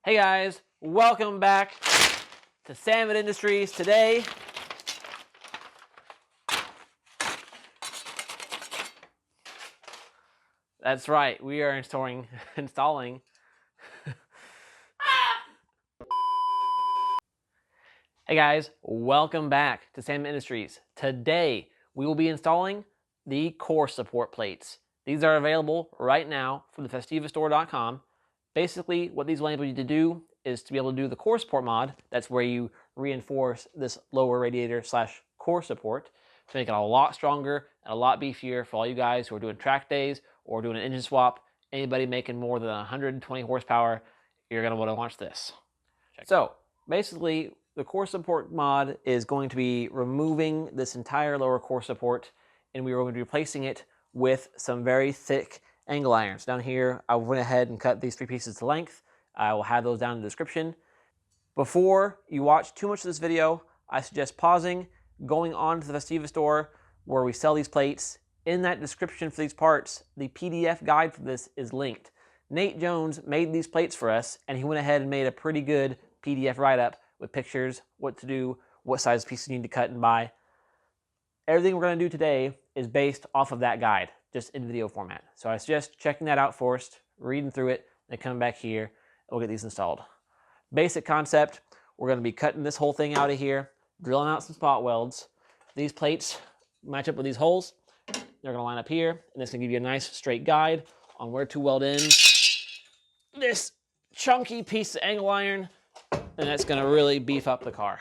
Hey guys, welcome back to Salmon Industries. Today, that's right, we are installing Hey guys, welcome back to Salmon Industries. Today, we will be installing the core support plates. These are available right now from the festivastore.com. Basically, what these will enable you to do is to be able to do the core support mod. That's where you reinforce this lower radiator slash core support to make it a lot stronger and a lot beefier for all you guys who are doing track days or doing an engine swap. Anybody making more than 120 horsepower, you're going to want to watch this. So basically, the core support mod is going to be removing this entire lower core support, and we are going to be replacing it with some very thick angle irons. Down here, I went ahead and cut these 3 pieces to length. I will have those down in the description. Before you watch too much of this video, I suggest pausing, going on to the Festiva store where we sell these plates. In that description for these parts, the PDF guide for this is linked. Nate Jones made these plates for us, and he went ahead and made a pretty good PDF write-up with pictures, what to do, what size pieces you need to cut and buy. Everything we're going to do today is based off of that guide, just in video format. So I suggest checking that out first, reading through it, then coming back here, and we'll get these installed. Basic concept, we're going to be cutting this whole thing out of here, drilling out some spot welds. These plates match up with these holes. They're going to line up here, and it's going to give you a nice straight guide on where to weld in this chunky piece of angle iron, and that's going to really beef up the car.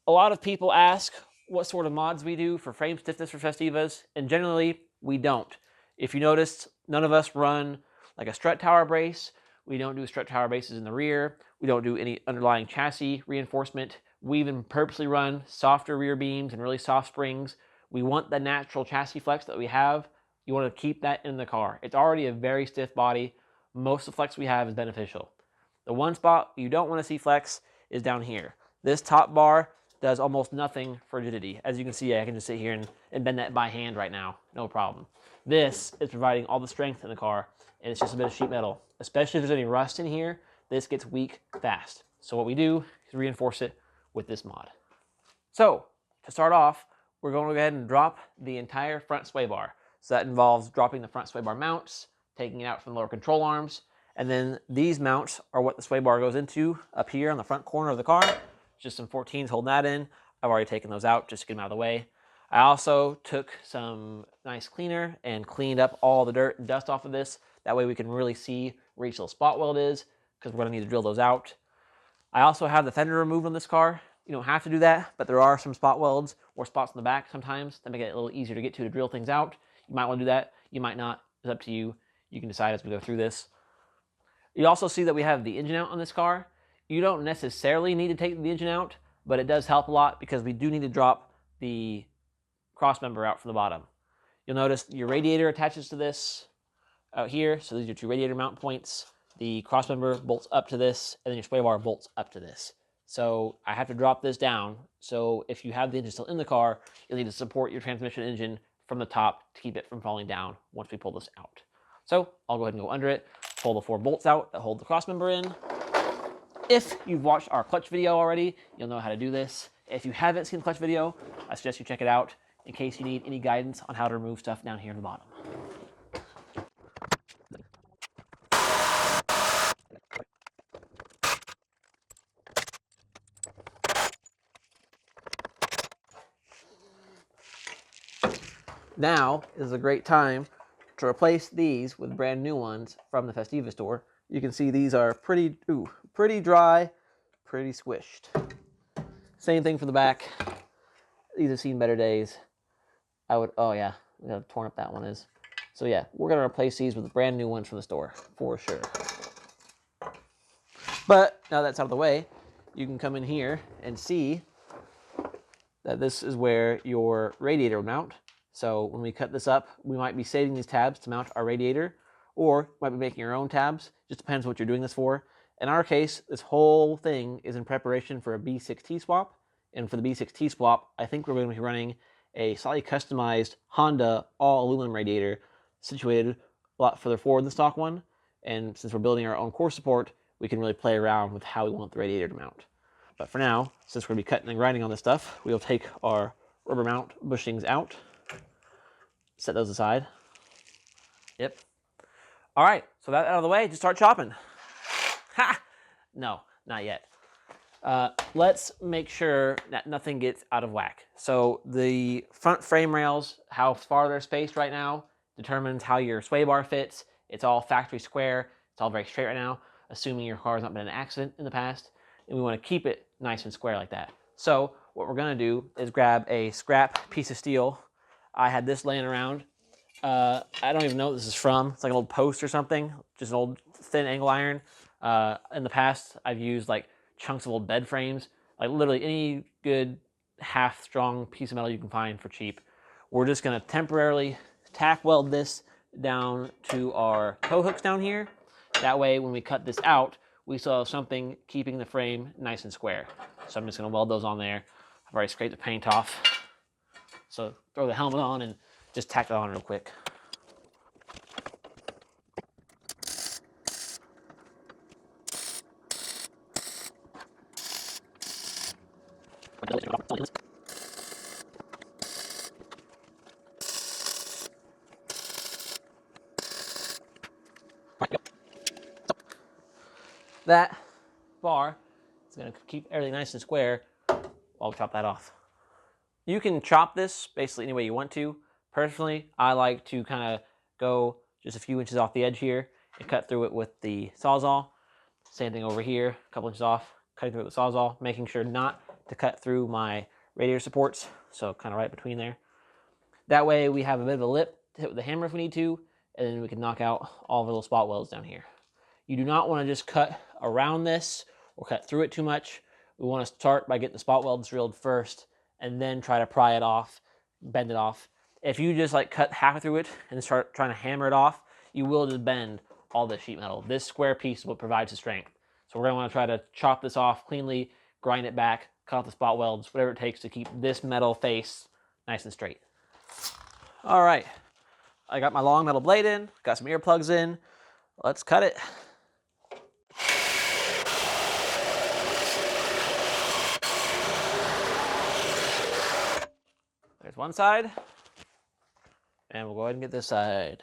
A lot of people ask what sort of mods we do for frame stiffness for Festivas, and generally we don't. If you noticed, none of us run like a strut tower brace. We don't do strut tower braces in the rear. We don't do any underlying chassis reinforcement. We even purposely run softer rear beams and really soft springs. We want the natural chassis flex that we have. You want to keep that in the car. It's already a very stiff body. Most of the flex we have is beneficial. The one spot you don't want to see flex is down here. This top bar does almost nothing for rigidity. As you can see, I can just sit here and bend that by hand right now, no problem. This is providing all the strength in the car, and it's just a bit of sheet metal. Especially if there's any rust in here, this gets weak fast. So what we do is reinforce it with this mod. So to start off, we're going to go ahead and drop the entire front sway bar. So that involves dropping the front sway bar mounts, taking it out from the lower control arms, and then these mounts are what the sway bar goes into up here on the front corner of the car. Just some 14s holding that in. I've already taken those out just to get them out of the way. I also took some nice cleaner and cleaned up all the dirt and dust off of this. That way we can really see where each little spot weld is, because we're going to need to drill those out. I also have the fender removed on this car. You don't have to do that, but there are some spot welds or spots in the back sometimes that make it a little easier to get to drill things out. You might want to do that. You might not. It's up to you. You can decide as we go through this. You also see that we have the engine out on this car. You don't necessarily need to take the engine out, but it does help a lot because we do need to drop the crossmember out from the bottom. You'll notice your radiator attaches to this out here. So these are 2 radiator mount points. The crossmember bolts up to this, and then your sway bar bolts up to this. So I have to drop this down. So if you have the engine still in the car, you'll need to support your transmission engine from the top to keep it from falling down once we pull this out. So I'll go ahead and go under it, pull the 4 bolts out that hold the crossmember in. If you've watched our clutch video already, you'll know how to do this. If you haven't seen the clutch video, I suggest you check it out in case you need any guidance on how to remove stuff down here in the bottom. Now is a great time to replace these with brand new ones from the Festiva store. You can see these are pretty dry, pretty squished. Same thing for the back. These have seen better days. Oh yeah, how torn up that one is. So yeah, we're gonna replace these with brand new ones from the store, for sure. But now that's out of the way, you can come in here and see that this is where your radiator would mount. So when we cut this up, we might be saving these tabs to mount our radiator, or might be making your own tabs. Just depends what you're doing this for. In our case, this whole thing is in preparation for a B6T swap. And for the B6T swap, I think we're going to be running a slightly customized Honda all aluminum radiator situated a lot further forward than the stock one. And since we're building our own core support, we can really play around with how we want the radiator to mount. But for now, since we're going to be cutting and grinding on this stuff, we'll take our rubber mount bushings out, set those aside. Yep. All right, so that out of the way, just start chopping. Ha! No, not yet. Let's make sure that nothing gets out of whack. So the front frame rails, how far they're spaced right now, determines how your sway bar fits. It's all factory square. It's all very straight right now, assuming your car has not been in an accident in the past. And we want to keep it nice and square like that. So what we're going to do is grab a scrap piece of steel. I had this laying around. I don't even know what this is from. It's like an old post or something, just an old thin angle iron. In the past, I've used like chunks of old bed frames, like literally any good half-strong piece of metal you can find for cheap. We're just going to temporarily tack weld this down to our tow hooks down here. That way, when we cut this out, we still have something keeping the frame nice and square. So I'm just going to weld those on there. I've already scraped the paint off. So throw the helmet on and just tack it on real quick. That bar is going to keep everything nice and square while we chop that off. You can chop this basically any way you want to. Personally, I like to kind of go just a few inches off the edge here and cut through it with the Sawzall. Same thing over here, a couple inches off, cutting through it with the Sawzall, making sure not to cut through my radiator supports, so kind of right between there. That way we have a bit of a lip to hit with the hammer if we need to, and then we can knock out all the little spot welds down here. You do not want to just cut around this or cut through it too much. We want to start by getting the spot welds drilled first and then try to pry it off, bend it off. If you just like cut half through it and start trying to hammer it off, you will just bend all this sheet metal. This square piece is what provides the strength. So we're going to want to try to chop this off cleanly, grind it back, cut off the spot welds, whatever it takes to keep this metal face nice and straight. All right, I got my long metal blade in, got some earplugs in. Let's cut it. There's one side, and we'll go ahead and get this side.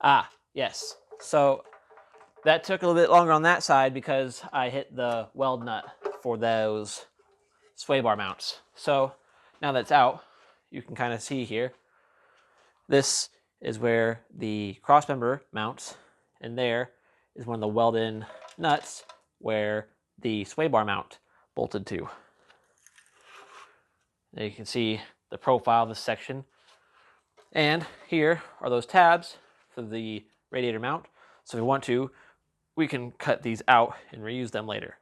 Ah, yes. So that took a little bit longer on that side because I hit the weld nut for those sway bar mounts. So now that's out, you can kind of see here. This is where the crossmember mounts, and there is one of the welded-in nuts where the sway bar mount bolted to. There you can see the profile of this section. And here are those tabs for the radiator mount. So if we want to, we can cut these out and reuse them later.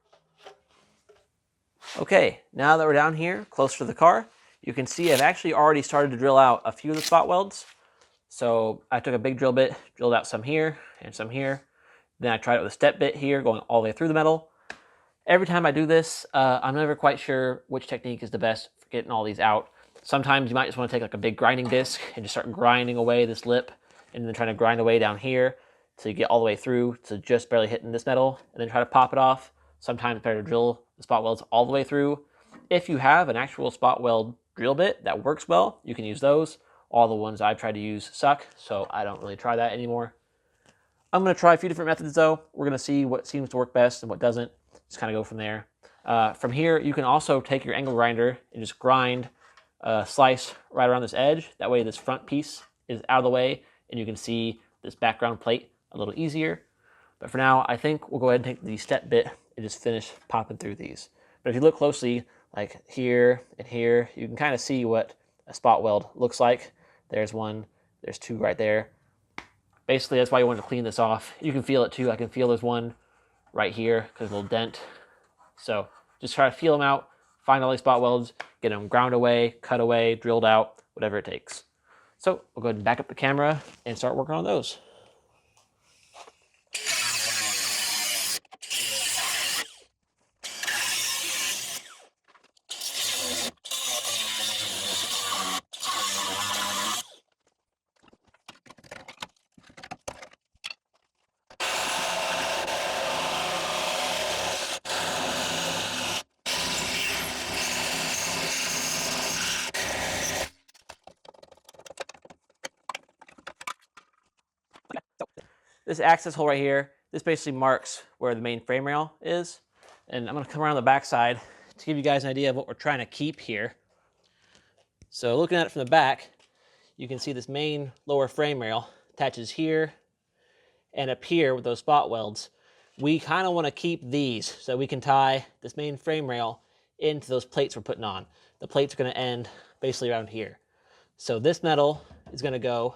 Okay, now that we're down here, closer to the car, you can see I've actually already started to drill out a few of the spot welds. So I took a big drill bit, drilled out some here and some here. Then I tried it with a step bit here, going all the way through the metal. Every time I do this, I'm never quite sure which technique is the best for getting all these out. Sometimes you might just want to take like a big grinding disc and just start grinding away this lip, and then trying to grind away down here till you get all the way through to just barely hitting this metal, and then try to pop it off. Sometimes it's better to drill the spot welds all the way through. If you have an actual spot weld drill bit that works well, you can use those. All the ones I've tried to use suck, so I don't really try that anymore. I'm going to try a few different methods though. We're going to see what seems to work best and what doesn't. Just kind of go from there. From here, you can also take your angle grinder and just grind a slice right around this edge. That way this front piece is out of the way and you can see this background plate a little easier. But for now, I think we'll go ahead and take the step bit and just finish popping through these. But if you look closely, like here and here, you can kind of see what a spot weld looks like. There's one, there's two right there. Basically, that's why you want to clean this off. You can feel it too. I can feel there's one right here because a little dent. So just try to feel them out, find all these spot welds, get them ground away, cut away, drilled out, whatever it takes. So we'll go ahead and back up the camera and start working on those. this access hole right here, this basically marks where the main frame rail is. And I'm gonna come around the back side to give you guys an idea of what we're trying to keep here. So looking at it from the back, you can see this main lower frame rail attaches here and up here with those spot welds. We kind of want to keep these so we can tie this main frame rail into those plates we're putting on. The plates are going to end basically around here. So this metal is going to go,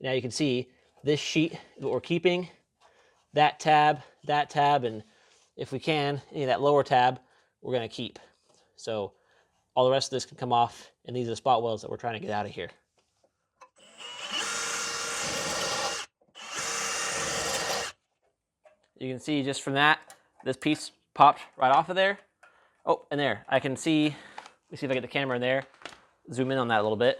now you can see this sheet is what we're keeping, that tab, and if we can, any of that lower tab, we're going to keep. So all the rest of this can come off, and these are the spot welds that we're trying to get out of here. You can see just from that, this piece popped right off of there. Oh, and there, I can see, let me see if I get the camera in there, zoom in on that a little bit.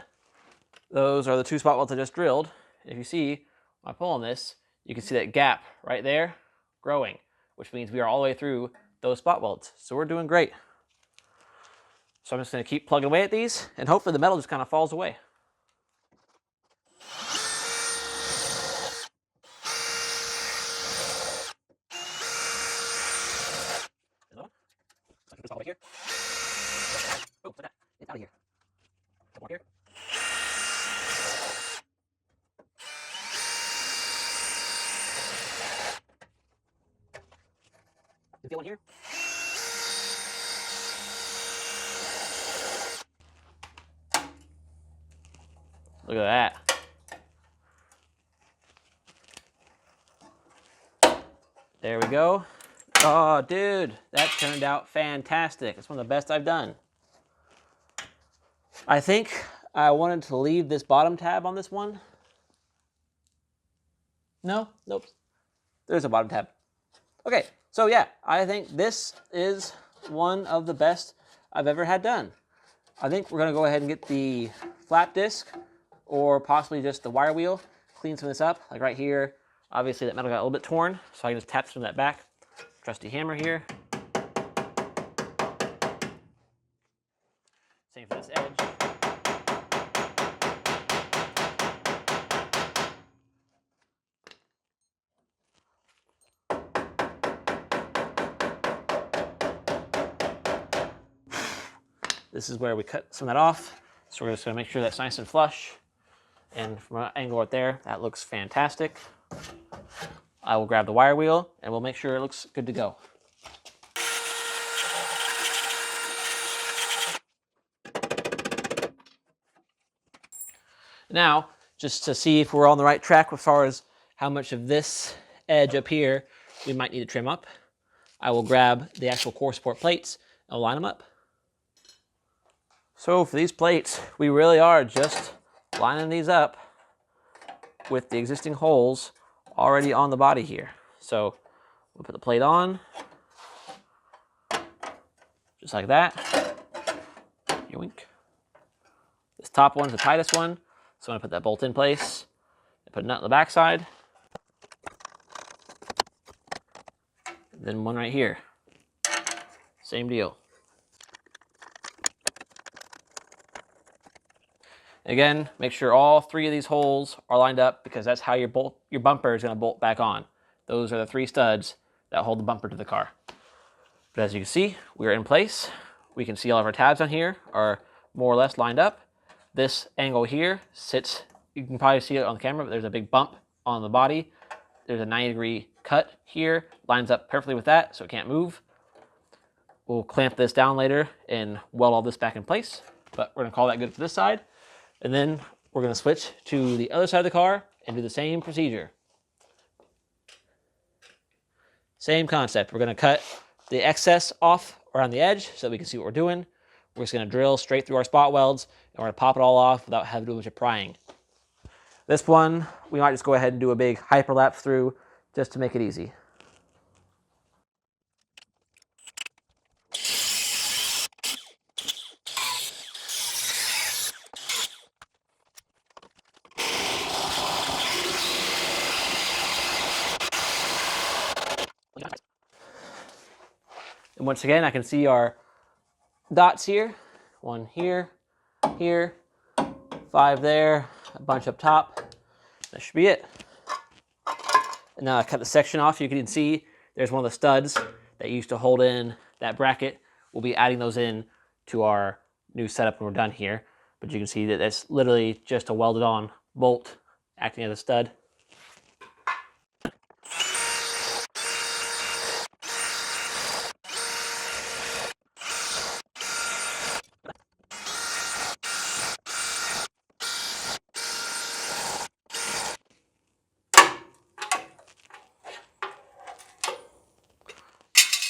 Those are the two spot welds I just drilled. If you see, when I pull on this, you can see that gap right there growing, which means we are all the way through those spot welds. So we're doing great. So I'm just gonna keep plugging away at these, and hopefully the metal just kind of falls away. Put this all the way here. Oh, like that. It's out of here. Couple more here. You feel one here? Look at that. There we go. Oh, dude, that turned out fantastic. It's one of the best I've done. I think I wanted to leave this bottom tab on this one. No? Nope. There's a bottom tab. Okay, so yeah, I think this is one of the best I've ever had done. I think we're gonna go ahead and get the flap disc or possibly just the wire wheel, clean some of this up, like right here. Obviously that metal got a little bit torn, so I can just tap some of that back. Trusty hammer here. Same for this edge. This is where we cut some of that off. So we're just gonna make sure that's nice and flush. And from an angle right there, that looks fantastic. I will grab the wire wheel and we'll make sure it looks good to go. Now, just to see if we're on the right track as far as how much of this edge up here we might need to trim up, I will grab the actual core support plates and I'll line them up. So for these plates, we really are just lining these up with the existing holes already on the body here. So we'll put the plate on, just like that. Yoink. This top one's the tightest one, so I'm gonna put that bolt in place and put a nut on the back side. Then one right here. Same deal. Again, make sure all three of these holes are lined up because that's how your bumper is going to bolt back on. Those are the three studs that hold the bumper to the car. But as you can see, we're in place. We can see all of our tabs on here are more or less lined up. This angle here sits, you can probably see it on the camera, but there's a big bump on the body. There's a 90-degree cut here, lines up perfectly with that, so it can't move. We'll clamp this down later and weld all this back in place, but we're going to call that good for this side. And then we're going to switch to the other side of the car and do the same procedure. Same concept. We're going to cut the excess off around the edge so that we can see what we're doing. We're just going to drill straight through our spot welds and we're going to pop it all off without having to do a bunch of prying. This one, we might just go ahead and do a big hyperlapse through just to make it easy. And once again, I can see our dots here. One here, here, 5 there, a bunch up top. That should be it. And now I cut the section off. You can see there's one of the studs that used to hold in that bracket. We'll be adding those in to our new setup when we're done here. But you can see that that's literally just a welded on bolt acting as a stud.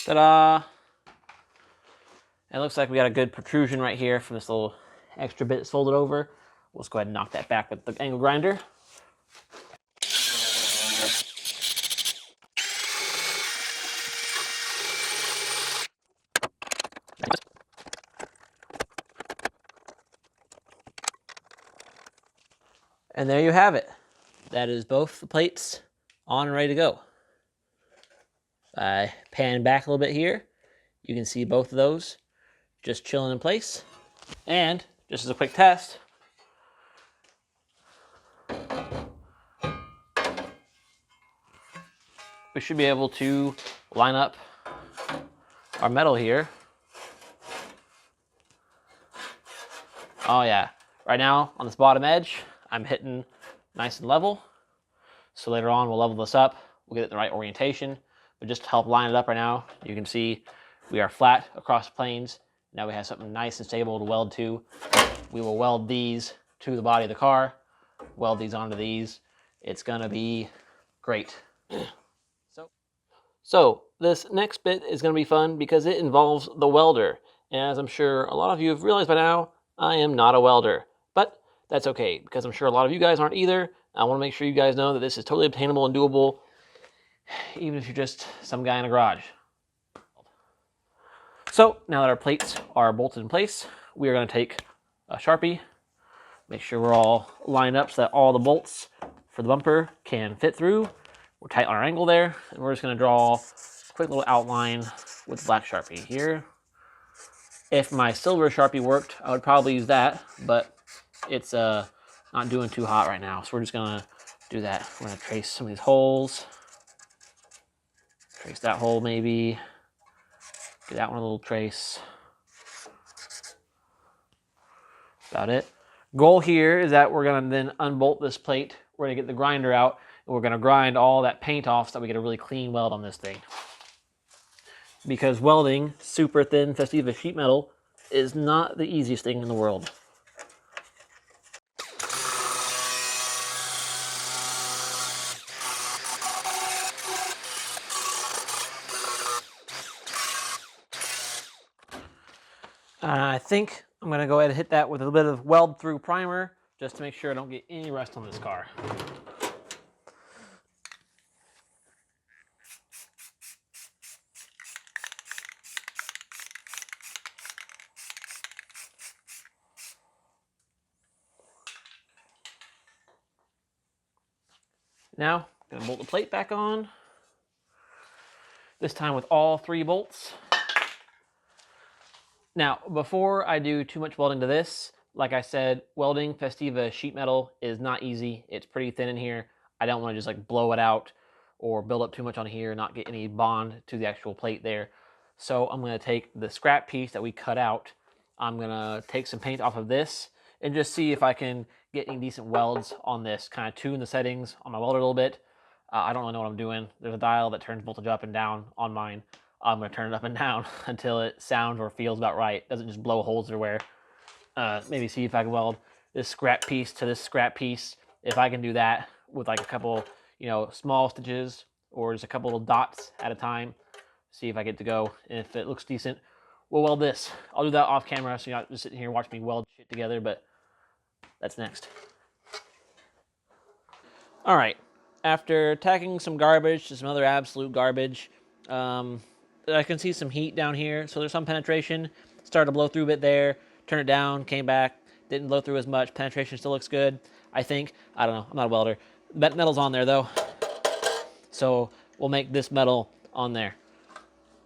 Ta-da! It looks like we got a good protrusion right here from this little extra bit that's folded over. We'll just go ahead and knock that back with the angle grinder. And there you have it. That is both the plates on and ready to go. I pan back a little bit here. You can see both of those just chilling in place. And just as a quick test, we should be able to line up our metal here. Oh yeah, right now on this bottom edge, I'm hitting nice and level. So later on, we'll level this up. We'll get it in the right orientation. But just to help line it up right now, you can see we are flat across the planes. Now we have something nice and stable to weld to. We will weld these to the body of the car, weld these onto these. It's gonna be great. So this next bit is gonna be fun because it involves the welder. And as I'm sure a lot of you have realized by now, I am not a welder. But that's okay, because I'm sure a lot of you guys aren't either. I wanna make sure you guys know that this is totally obtainable and doable, even if you're just some guy in a garage. So now that our plates are bolted in place, we are going to take a Sharpie, make sure we're all lined up so that all the bolts for the bumper can fit through. We're tight on our angle there, and we're just going to draw a quick little outline with black Sharpie here. If my silver Sharpie worked, I would probably use that, but it's not doing too hot right now, so we're just going to do that. We're going to trace some of these holes. Trace that hole maybe. Get that one a little trace. About it. Goal here is that we're going to then unbolt this plate. We're going to get the grinder out, and we're going to grind all that paint off so that we get a really clean weld on this thing. Because welding super thin Festiva sheet metal is not the easiest thing in the world. I think I'm going to go ahead and hit that with a bit of weld through primer just to make sure I don't get any rust on this car. Now, I'm going to bolt the plate back on. This time with all 3 bolts. Now, before I do too much welding to this, like I said, welding Festiva sheet metal is not easy. It's pretty thin in here. I don't want to just like blow it out or build up too much on here and not get any bond to the actual plate there. So I'm going to take the scrap piece that we cut out. I'm going to take some paint off of this and just see if I can get any decent welds on this. Kind of tune the settings on my welder a little bit. I don't really know what I'm doing. There's a dial that turns voltage up and down on mine. I'm going to turn it up and down until it sounds or feels about right. It doesn't just blow holes everywhere. Maybe see if I can weld this scrap piece to this scrap piece. If I can do that with like a couple, small stitches or just a couple little dots at a time, see if I get to go. And if it looks decent, we'll weld this. I'll do that off camera so you're not just sitting here watching me weld shit together, but that's next. All right. After tacking some garbage to some other absolute garbage, I can see some heat down here, so there's some penetration. Started to blow through a bit there, turned it down, came back, didn't blow through as much. Penetration still looks good, I think. I don't know, I'm not a welder. Metal's on there though, so we'll make this metal on there.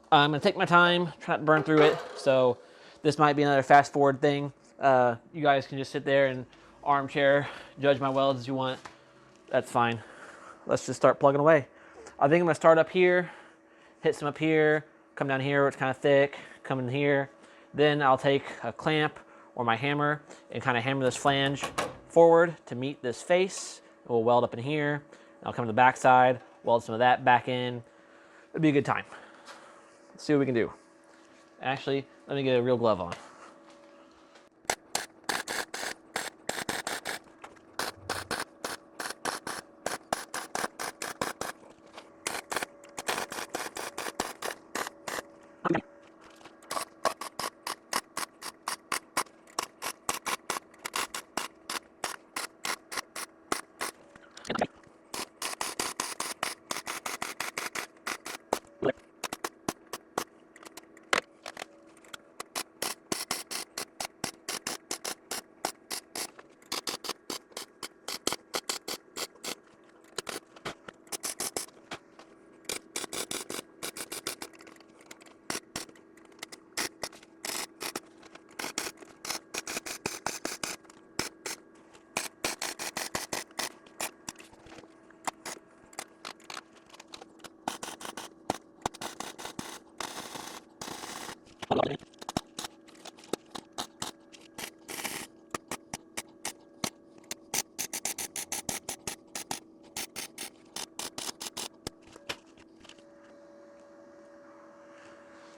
I'm gonna take my time, try not to burn through it, so this might be another fast forward thing. You guys can just sit there and armchair, judge my welds as you want. That's fine. Let's just start plugging away. I think I'm gonna start up here, hit some up here, come down here where it's kind of thick, come in here. Then I'll take a clamp or my hammer and kind of hammer this flange forward to meet this face. We'll weld up in here. I'll come to the back side, weld some of that back in. It'll be a good time. Let's see what we can do. Actually, let me get a real glove on.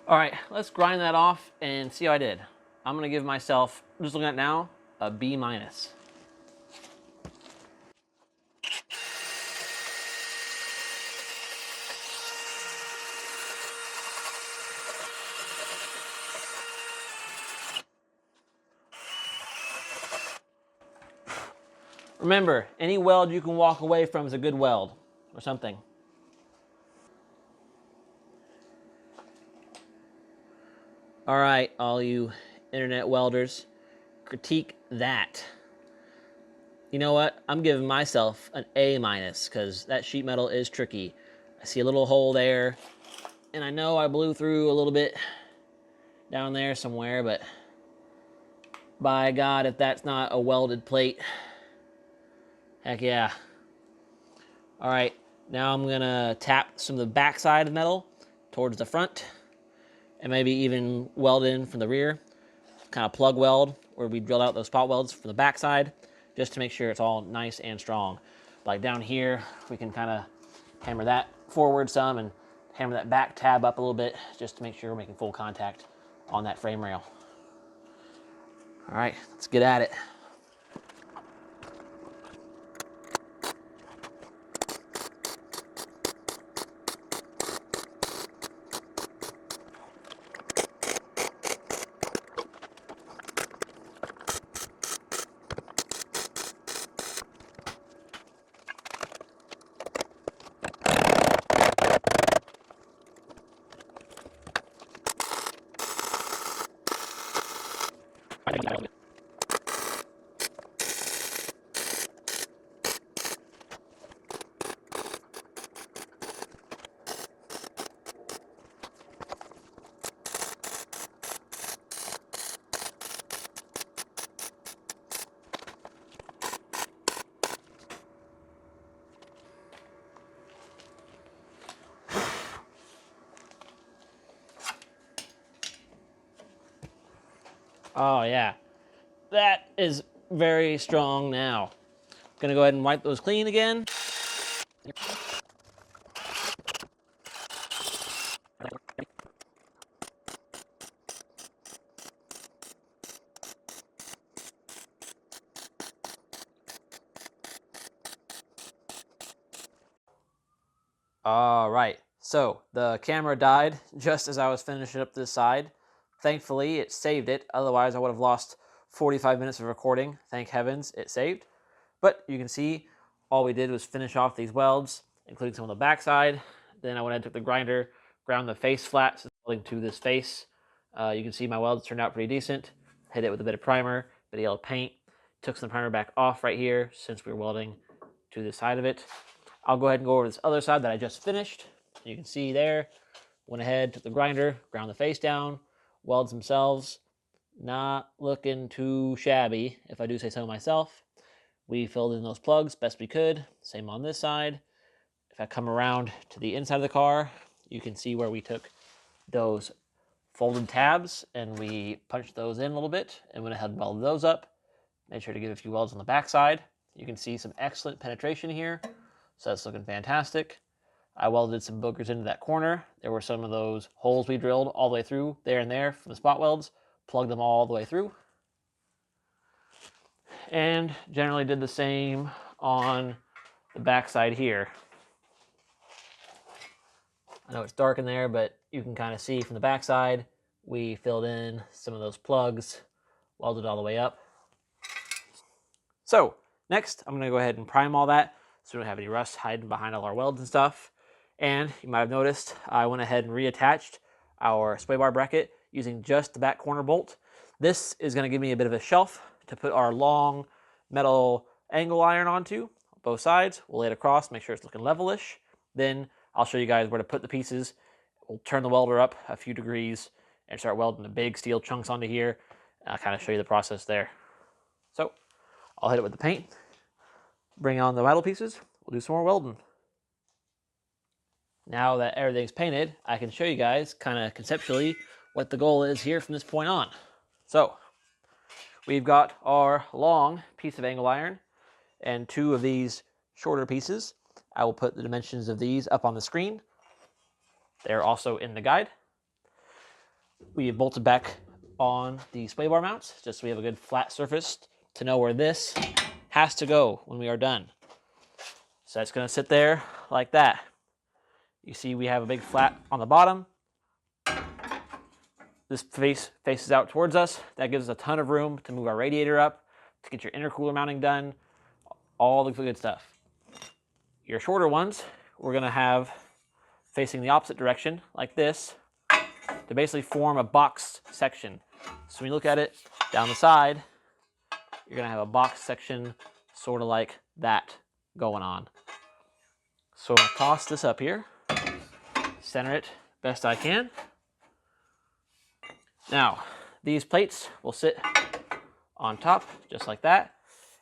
All right, let's grind that off and see how I did. I'm gonna give myself, just looking at it now, a B minus. Remember, any weld you can walk away from is a good weld, or something. All right, all you internet welders, critique that. You know what? I'm giving myself an A minus because that sheet metal is tricky. I see a little hole there, and I know I blew through a little bit down there somewhere, but by God, if that's not a welded plate, heck yeah. All right, now I'm gonna tap some of the backside of metal towards the front and maybe even weld in from the rear, kind of plug weld where we drilled out those spot welds from the backside just to make sure it's all nice and strong. Like down here, we can kind of hammer that forward some and hammer that back tab up a little bit just to make sure we're making full contact on that frame rail. All right, let's get at it. Oh yeah, that is very strong now. Gonna go ahead and wipe those clean again. All right, so the camera died just as I was finishing up this side. Thankfully, it saved it. Otherwise, I would have lost 45 minutes of recording. Thank heavens it saved. But you can see all we did was finish off these welds, including some on the backside. Then I went ahead and took the grinder, ground the face flat, so it's welding to this face. You can see my welds turned out pretty decent. Hit it with a bit of primer, bit of yellow paint. Took some primer back off right here since we were welding to the side of it. I'll go ahead and go over this other side that I just finished. You can see there, went ahead, took the grinder, ground the face down, welds themselves. Not looking too shabby, if I do say so myself. We filled in those plugs best we could. Same on this side. If I come around to the inside of the car, you can see where we took those folded tabs and we punched those in a little bit and went ahead and welded those up. Made sure to give a few welds on the backside. You can see some excellent penetration here, so that's looking fantastic. I welded some boogers into that corner. There were some of those holes we drilled all the way through there and there from the spot welds. Plugged them all the way through. And generally did the same on the backside here. I know it's dark in there, but you can kind of see from the backside, we filled in some of those plugs, welded all the way up. So next, I'm gonna go ahead and prime all that so we don't have any rust hiding behind all our welds and stuff. And you might have noticed, I went ahead and reattached our sway bar bracket using just the back corner bolt. This is gonna give me a bit of a shelf to put our long metal angle iron onto, both sides. We'll lay it across, make sure it's looking levelish. Then I'll show you guys where to put the pieces. We'll turn the welder up a few degrees and start welding the big steel chunks onto here. I'll kind of show you the process there. So I'll hit it with the paint, bring on the metal pieces, we'll do some more welding. Now that everything's painted, I can show you guys kind of conceptually what the goal is here from this point on. So we've got our long piece of angle iron and two of these shorter pieces. I will put the dimensions of these up on the screen. They're also in the guide. We have bolted back on the sway bar mounts, just so we have a good flat surface to know where this has to go when we are done. So it's gonna sit there like that. You see we have a big flat on the bottom. This face faces out towards us. That gives us a ton of room to move our radiator up, to get your intercooler mounting done, all the good stuff. Your shorter ones, we're gonna have facing the opposite direction, like this, to basically form a box section. So when you look at it down the side, you're gonna have a box section sort of like that going on. So I'm gonna toss this up here, center it best I can. Now, these plates will sit on top just like that.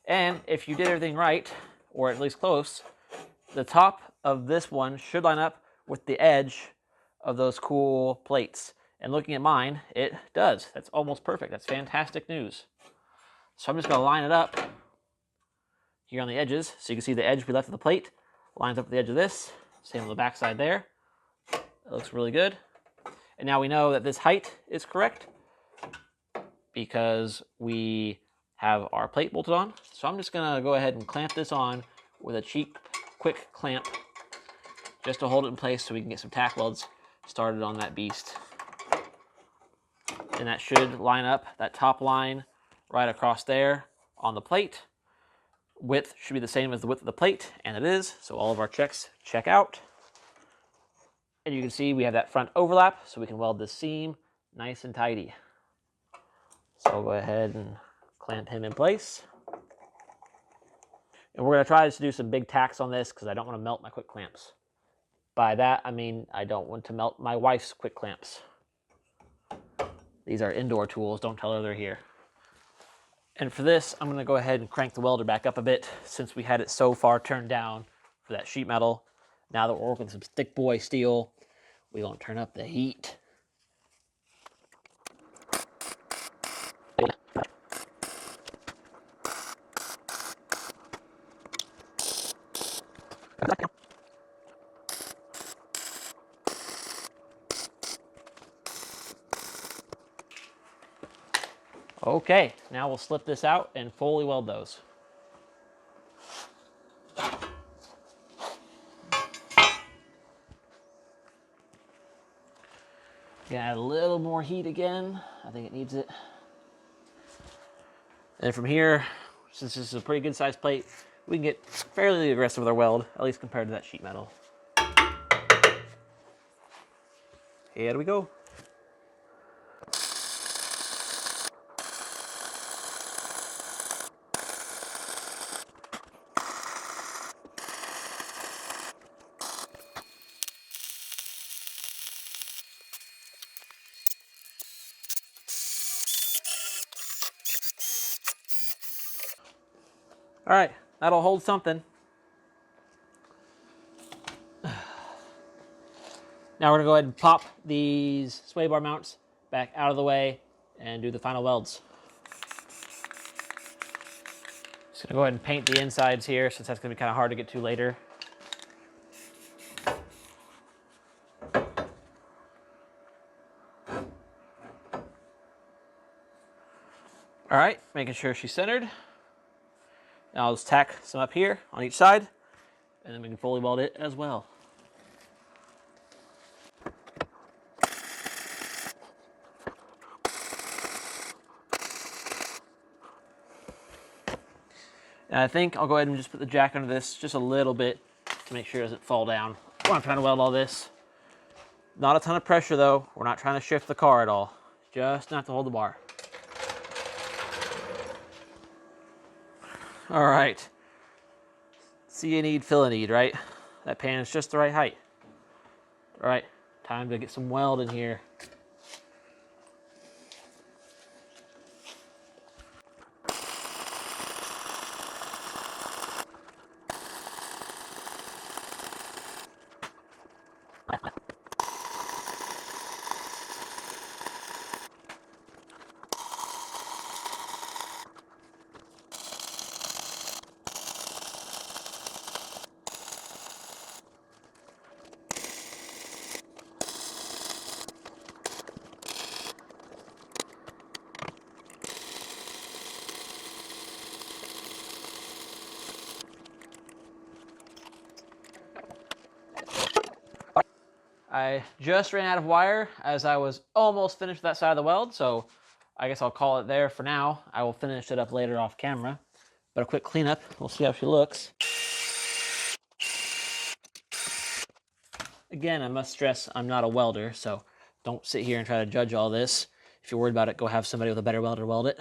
And if you did everything right, or at least close, the top of this one should line up with the edge of those cool plates. And looking at mine, it does. That's almost perfect. That's fantastic news. So I'm just gonna line it up here on the edges. So you can see the edge we left of the plate lines up with the edge of this. Same on the back side there. That looks really good. And now we know that this height is correct because we have our plate bolted on. So I'm just gonna go ahead and clamp this on with a cheap, quick clamp just to hold it in place so we can get some tack welds started on that beast. And that should line up, that top line right across there on the plate. Width should be the same as the width of the plate, and it is, so all of our checks check out. And you can see we have that front overlap, so we can weld this seam nice and tidy. So I'll go ahead and clamp him in place. And we're gonna try to do some big tacks on this because I don't want to melt my quick clamps. By that, I mean I don't want to melt my wife's quick clamps. These are indoor tools, don't tell her they're here. And for this, I'm gonna go ahead and crank the welder back up a bit since we had it so far turned down for that sheet metal. Now that we're working with some thick boy steel, we won't turn up the heat. Okay, now we'll slip this out and fully weld those. Gonna add a little more heat again. I think it needs it. And from here, since this is a pretty good sized plate, we can get fairly aggressive with our weld, at least compared to that sheet metal. Here we go. All right, that'll hold something. Now we're gonna go ahead and pop these sway bar mounts back out of the way and do the final welds. Just gonna go ahead and paint the insides here since that's gonna be kind of hard to get to later. All right, making sure she's centered. Now I'll just tack some up here on each side, and then we can fully weld it as well. And I think I'll go ahead and just put the jack under this just a little bit to make sure it doesn't fall down while I'm trying to weld all this. Not a ton of pressure though. We're not trying to shift the car at all. Just not to hold the bar. All right. See a need, fill a need, right? That pan is just the right height. All right, time to get some weld in here. I just ran out of wire as I was almost finished with that side of the weld, so I guess I'll call it there for now. I will finish it up later off camera. But a quick cleanup, we'll see how she looks. Again, I must stress I'm not a welder, so don't sit here and try to judge all this. If you're worried about it, go have somebody with a better welder weld it.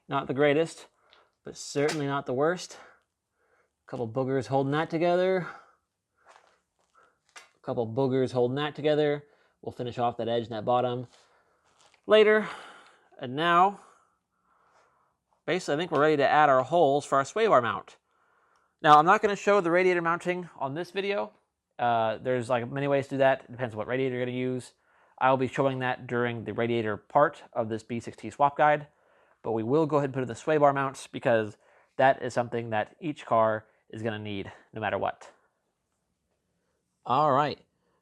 Not the greatest, but certainly not the worst. A couple boogers holding that together. A couple boogers holding that together. We'll finish off that edge and that bottom later. And now, basically, I think we're ready to add our holes for our sway bar mount. Now, I'm not going to show the radiator mounting on this video. There's like many ways to do that. It depends on what radiator you're going to use. I'll be showing that during the radiator part of this B6T swap guide. But we will go ahead and put in the sway bar mounts because that is something that each car is going to need no matter what. All right,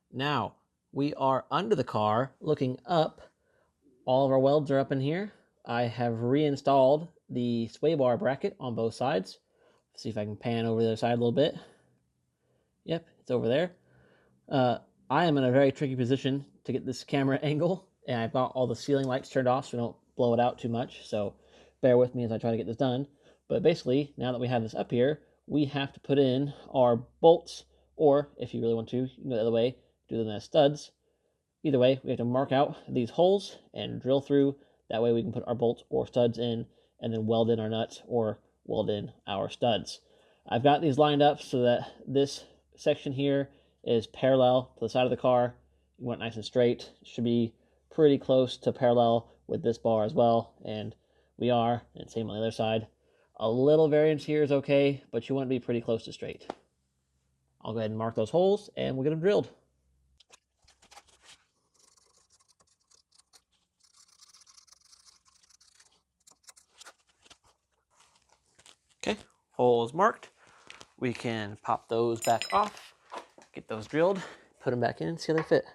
now we are under the car looking up. All of our welds are up in here. I have reinstalled the sway bar bracket on both sides. Let's see if I can pan over the other side a little bit. Yep, it's over there. I am in a very tricky position to get this camera angle, and I've got all the ceiling lights turned off so we don't blow it out too much, so bear with me as I try to get this done. But basically, now that we have this up here, we have to put in our bolts, or if you really want to, you can go the other way, do them as studs. Either way, we have to mark out these holes and drill through. That way we can put our bolts or studs in and then weld in our nuts or weld in our studs. I've got these lined up so that this section here is parallel to the side of the car. You want it nice and straight. It should be pretty close to parallel with this bar as well, and we are, and same on the other side. A little variance here is okay, but you want to be pretty close to straight. I'll go ahead and mark those holes, and we'll get them drilled. Okay, holes marked. We can pop those back off, get those drilled, put them back in, see how they fit.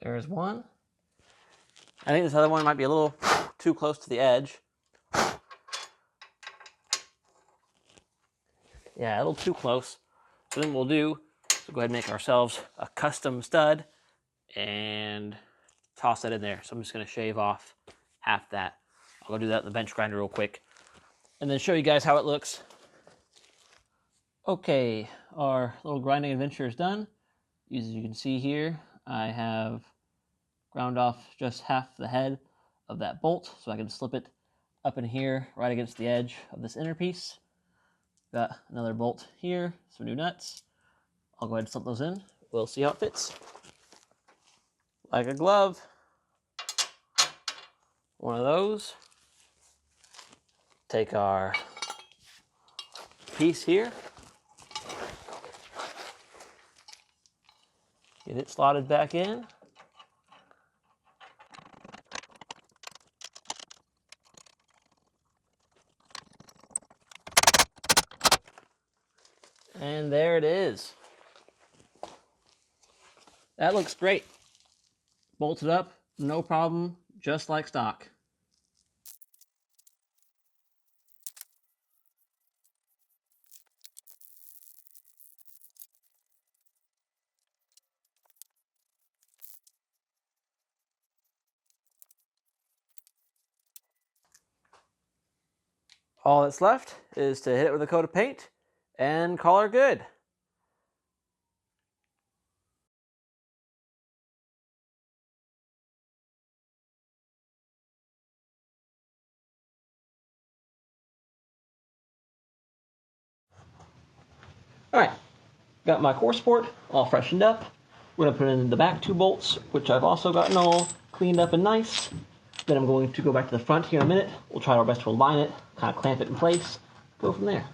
There's one. I think this other one might be a little too close to the edge. Yeah, a little too close. So then we'll do, so go ahead and make ourselves a custom stud and toss that in there. So I'm just gonna shave off half that. I'll go do that in the bench grinder real quick and then show you guys how it looks Okay, our little grinding adventure is done. As you can see here, I have ground off just half the head of that bolt so I can slip it up in here right against the edge of this inner piece. Got another bolt here, some new nuts. I'll go ahead and slip those in. We'll see how it fits. Like a glove. One of those. Take our piece here. Get it slotted back in. And there it is. That looks great. Bolted up, no problem, just like stock. All that's left is to hit it with a coat of paint and call her good. All right, got my core support all freshened up. We're gonna put in the back 2 bolts, which I've also gotten all cleaned up and nice. Then I'm going to go back to the front here in a minute. We'll try our best to align it, kind of clamp it in place, go from there.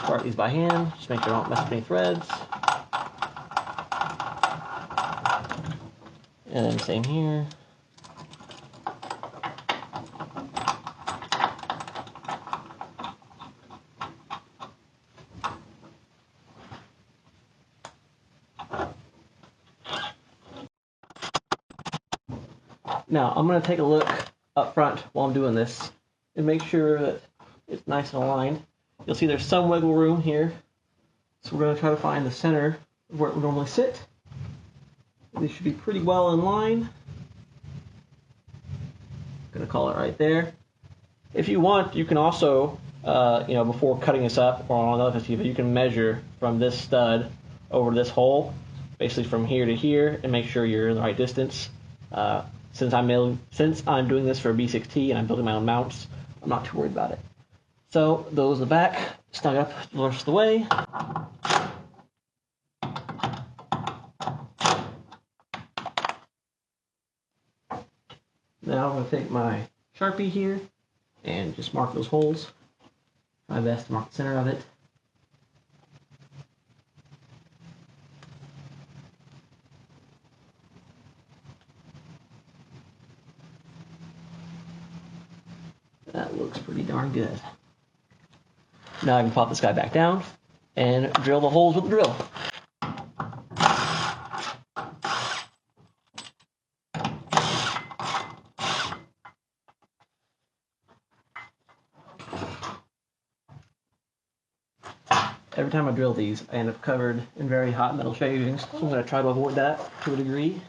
Start these by hand, just make sure I don't mess up any threads. And then same here. Now I'm going to take a look up front while I'm doing this and make sure that it's nice and aligned. You'll see there's some wiggle room here, so we're going to try to find the center of where it would normally sit. These should be pretty well in line. Going to call it right there. If you want, you can also, before cutting this up or on another Festiva, you can measure from this stud over this hole, basically from here to here, and make sure you're in the right distance. Since I'm doing this for a B6T and I'm building my own mounts, I'm not too worried about it. So those in the back, snug up the rest of the way. Now I'm going to take my Sharpie here and just mark those holes. My best to mark the center of it. That looks pretty darn good. Now I can pop this guy back down and drill the holes with the drill. Every time I drill these, I end up covered in very hot metal shavings, so I'm going to try to avoid that to a degree.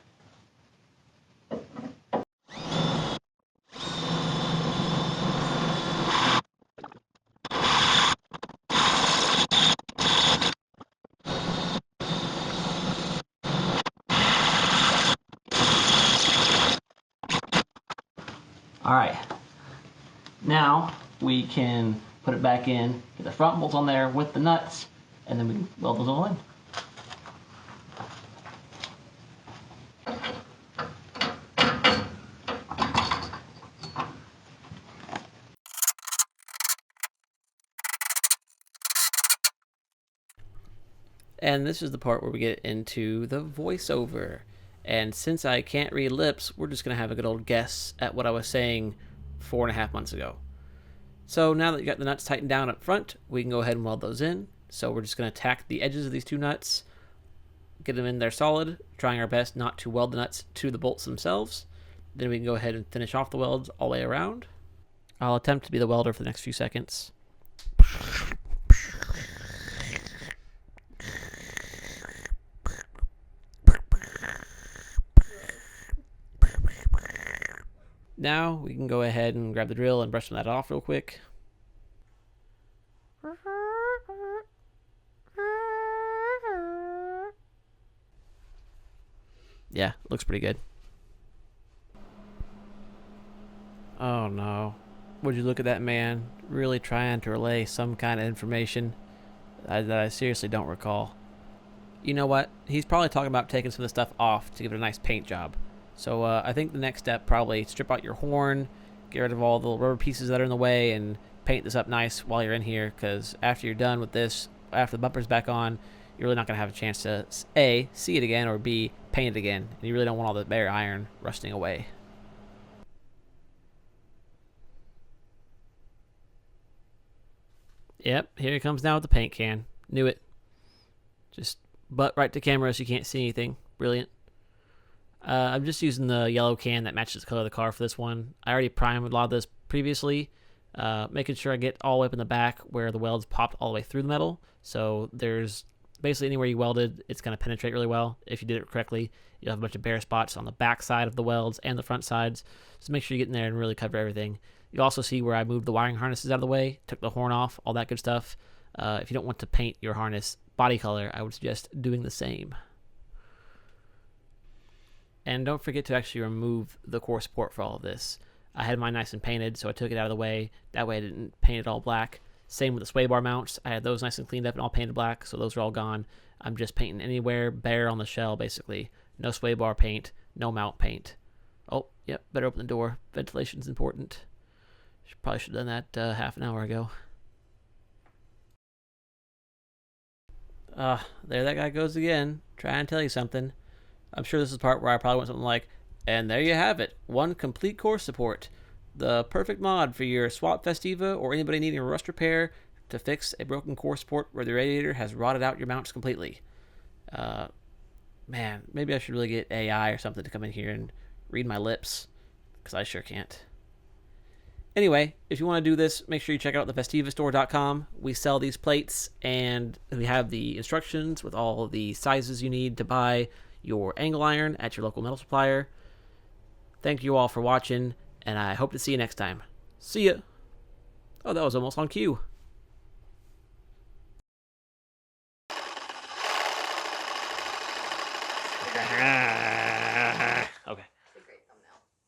Alright, now we can put it back in, get the front bolts on there with the nuts, and then we can weld those all in. And this is the part where we get into the voiceover. And since I can't read lips, we're just going to have a good old guess at what I was saying 4.5 months ago. So now that you got the nuts tightened down up front, we can go ahead and weld those in. So we're just going to tack the edges of these 2 nuts, get them in there solid, trying our best not to weld the nuts to the bolts themselves. Then we can go ahead and finish off the welds all the way around. I'll attempt to be the welder for the next few seconds. Now we can go ahead and grab the drill and brush that off real quick. Yeah, looks pretty good. Oh no. Would you look at that man really trying to relay some kind of information that I seriously don't recall? You know what? He's probably talking about taking some of the stuff off to give it a nice paint job. So I think the next step, probably strip out your horn, get rid of all the rubber pieces that are in the way, and paint this up nice while you're in here, because after you're done with this, after the bumper's back on, you're really not going to have a chance to A, see it again, or B, paint it again. And you really don't want all the bare iron rusting away. Yep, here he comes now with the paint can. Knew it. Just butt right to camera so you can't see anything. Brilliant. I'm just using the yellow can that matches the color of the car for this one. I already primed a lot of this previously, making sure I get all the way up in the back where the welds popped all the way through the metal. So there's basically anywhere you welded, it's going to penetrate really well. If you did it correctly, you'll have a bunch of bare spots on the back side of the welds and the front sides. So make sure you get in there and really cover everything. You'll also see where I moved the wiring harnesses out of the way, took the horn off, all that good stuff. If you don't want to paint your harness body color, I would suggest doing the same. And don't forget to actually remove the core support for all of this. I had mine nice and painted, so I took it out of the way. That way I didn't paint it all black. Same with the sway bar mounts. I had those nice and cleaned up and all painted black, so those are all gone. I'm just painting anywhere bare on the shell, basically. No sway bar paint, no mount paint. Oh, yep, better open the door. Ventilation's important. Probably should have done that half an hour ago. There that guy goes again, trying to tell you something. I'm sure this is the part where I probably want something like, and there you have it, one complete core support. The perfect mod for your swap Festiva or anybody needing a rust repair to fix a broken core support where the radiator has rotted out your mounts completely. Man, maybe I should really get AI or something to come in here and read my lips, because I sure can't. Anyway, if you want to do this, make sure you check out the festivastore.com. We sell these plates, and we have the instructions with all the sizes you need to buy your angle iron at your local metal supplier. Thank you all for watching, and I hope to see you next time. See ya! Oh, that was almost on cue.